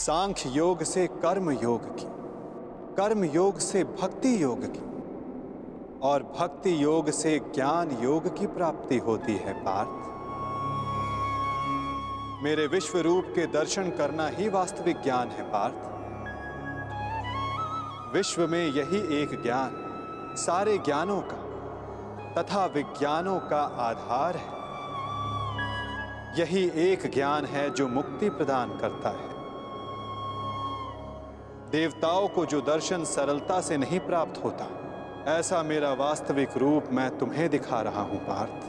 सांख्य योग से कर्म योग की, कर्म योग से भक्ति योग की और भक्ति योग से ज्ञान योग की प्राप्ति होती है पार्थ। मेरे विश्व रूप के दर्शन करना ही वास्तविक ज्ञान है पार्थ। विश्व में यही एक ज्ञान सारे ज्ञानों का तथा विज्ञानों का आधार है। यही एक ज्ञान है जो मुक्ति प्रदान करता है। देवताओं को जो दर्शन सरलता से नहीं प्राप्त होता, ऐसा मेरा वास्तविक रूप मैं तुम्हें दिखा रहा हूं पार्थ।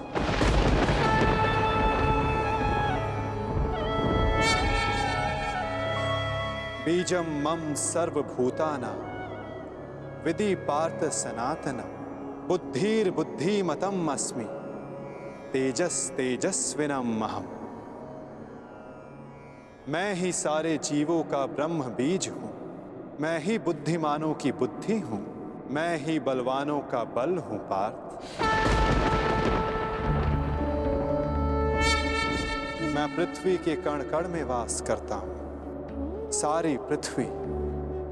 बीजम मम सर्वभूतानां विधि पार्थ सनातनम बुद्धिर्बुद्धिमतम् अस्मि तेजस तेजस्विनम् अहम्। मैं ही सारे जीवों का ब्रह्म बीज हूं, मैं ही बुद्धिमानों की बुद्धि हूं, मैं ही बलवानों का बल हूं पार्थ। मैं पृथ्वी के कण कण में वास करता हूं। सारी पृथ्वी,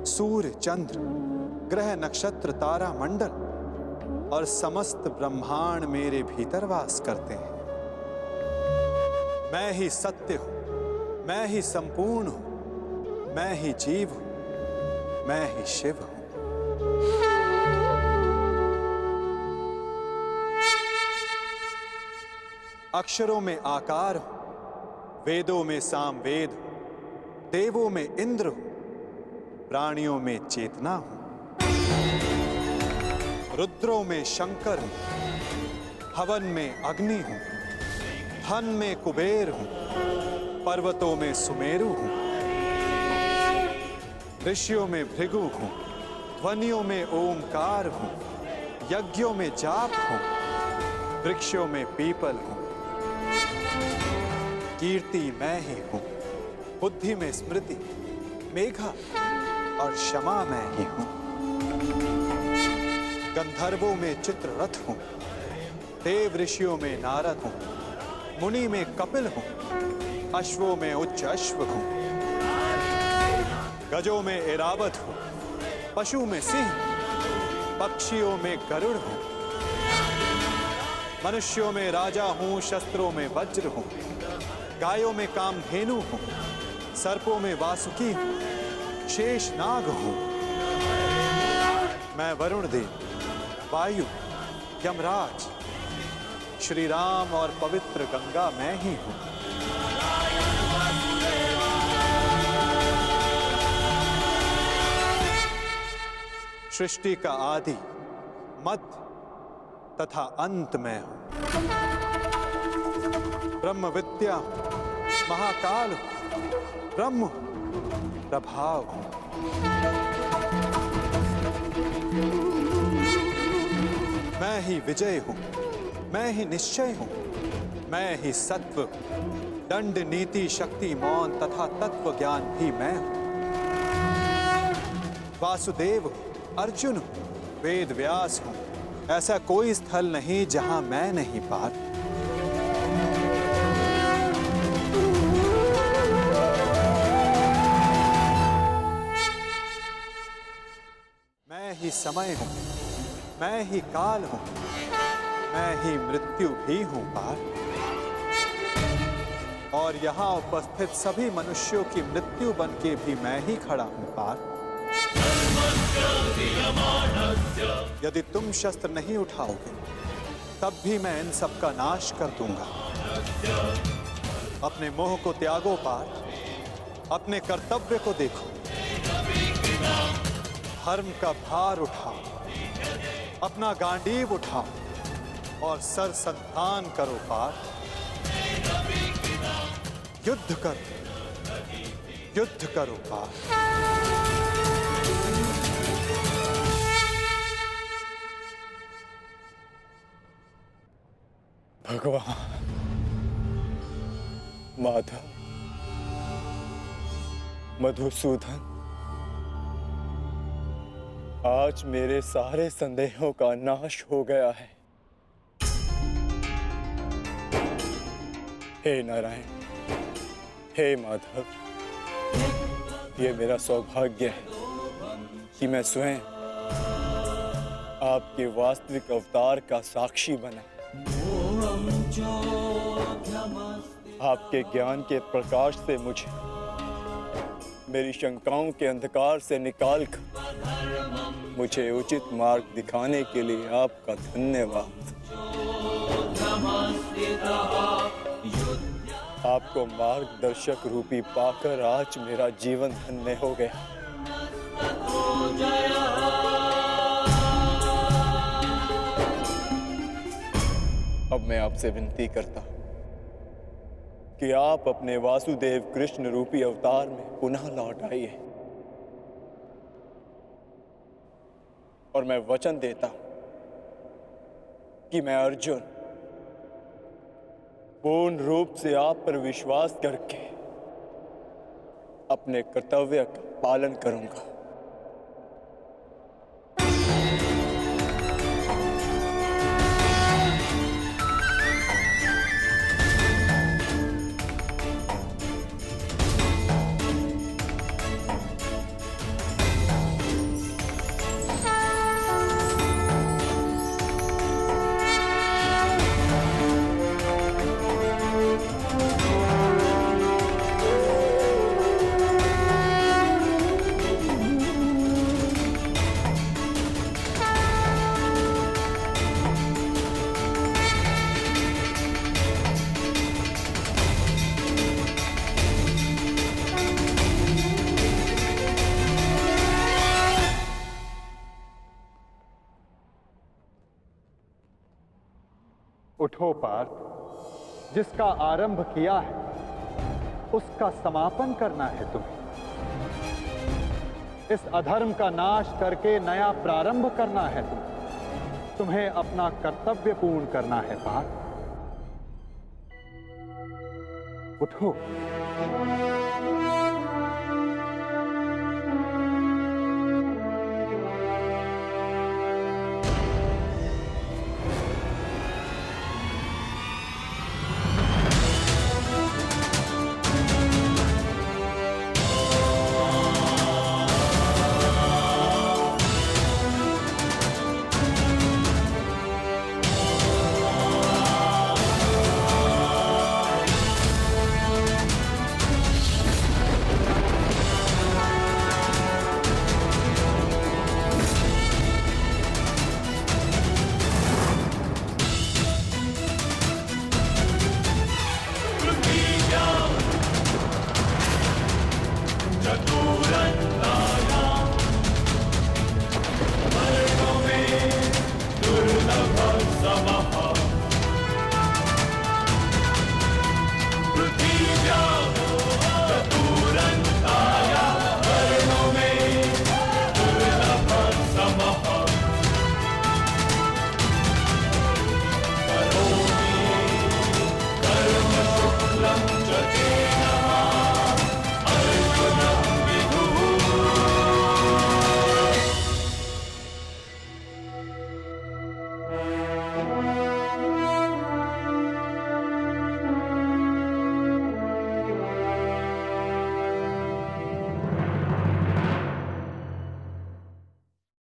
सूर्य, चंद्र, ग्रह, नक्षत्र, तारा मंडल और समस्त ब्रह्मांड मेरे भीतर वास करते हैं। मैं ही सत्य हूं, मैं ही संपूर्ण हूं, मैं ही जीव हूं, मैं ही शिव हूं। अक्षरों में आकार हूं, वेदों में सामवेद हूं, देवों में इंद्र हूं, प्राणियों में चेतना हूं, रुद्रों में शंकर हूं, हवन में अग्नि हूं, धन में कुबेर हूं, पर्वतों में सुमेरु हूं, ऋषियों में भृगु हूं, ध्वनियों में ओमकार हूं, यज्ञों में जाप हूं, वृक्षों में पीपल हूं, कीर्ति मैं ही हूं, बुद्धि में स्मृति, मेघा और क्षमा मैं ही हूं। गंधर्वों में चित्ररथ हूं, देव ऋषियों में नारद हूं, मुनि में कपिल हूं, अश्वों में उच्च अश्व हूं, गजों में ऐरावत हूं, पशु में सिंह, पक्षियों में गरुड़ हूं, मनुष्यों में राजा हूं, शस्त्रों में वज्र हूं, गायों में कामधेनु हूं, सर्पों में वासुकी हूं, शेष नाग हूं। मैं वरुण देव, वायु, यमराज, श्री राम और पवित्र गंगा मैं ही हूं। सृष्टि का आदि, मध्य तथा अंत मैं हूं। ब्रह्म विद्या हूं, महाकाल हूं, ब्रह्म प्रभाव हूं। मैं ही विजय हूं, मैं ही निश्चय हूं, मैं ही सत्व, दंड, नीति, शक्ति, मौन तथा तत्व ज्ञान भी मैं हूं। वासुदेव, अर्जुन हूं, वेद व्यास हूं, ऐसा कोई स्थल नहीं जहां मैं नहीं पार। मैं ही समय हूं, मैं ही काल हूं, मैं ही मृत्यु भी हूं पार। और यहां उपस्थित सभी मनुष्यों की मृत्यु बन के भी मैं ही खड़ा हूं पार। यदि तुम शस्त्र नहीं उठाओगे तब भी मैं इन सब का नाश कर दूंगा। अपने मोह को त्यागो पार्थ, अपने कर्तव्य को देखो, धर्म का भार उठाओ, अपना गांडीव उठाओ और सर संधान करो पार्थ। युद्ध करो, युद्ध करो पार्थ। भगवान, माधव, मधुसूदन, आज मेरे सारे संदेहों का नाश हो गया है। हे नारायण, हे माधव, ये मेरा सौभाग्य है कि मैं स्वयं आपके वास्तविक अवतार का साक्षी बना। आपके ज्ञान के प्रकाश से मुझे मेरी शंकाओं के अंधकार से निकालकर मुझे उचित मार्ग दिखाने के लिए आपका धन्यवाद। आपको मार्गदर्शक रूपी पाकर आज मेरा जीवन धन्य हो गया। अब मैं आपसे विनती करता हूं कि आप अपने वासुदेव कृष्ण रूपी अवतार में पुनः लौट आइए और मैं वचन देता हूं कि मैं अर्जुन पूर्ण रूप से आप पर विश्वास करके अपने कर्तव्य का पालन करूंगा। उठो पार्थ, जिसका आरंभ किया है उसका समापन करना है तुम्हें। इस अधर्म का नाश करके नया प्रारंभ करना है तुम्हें अपना कर्तव्य पूर्ण करना है पार्थ। उठो।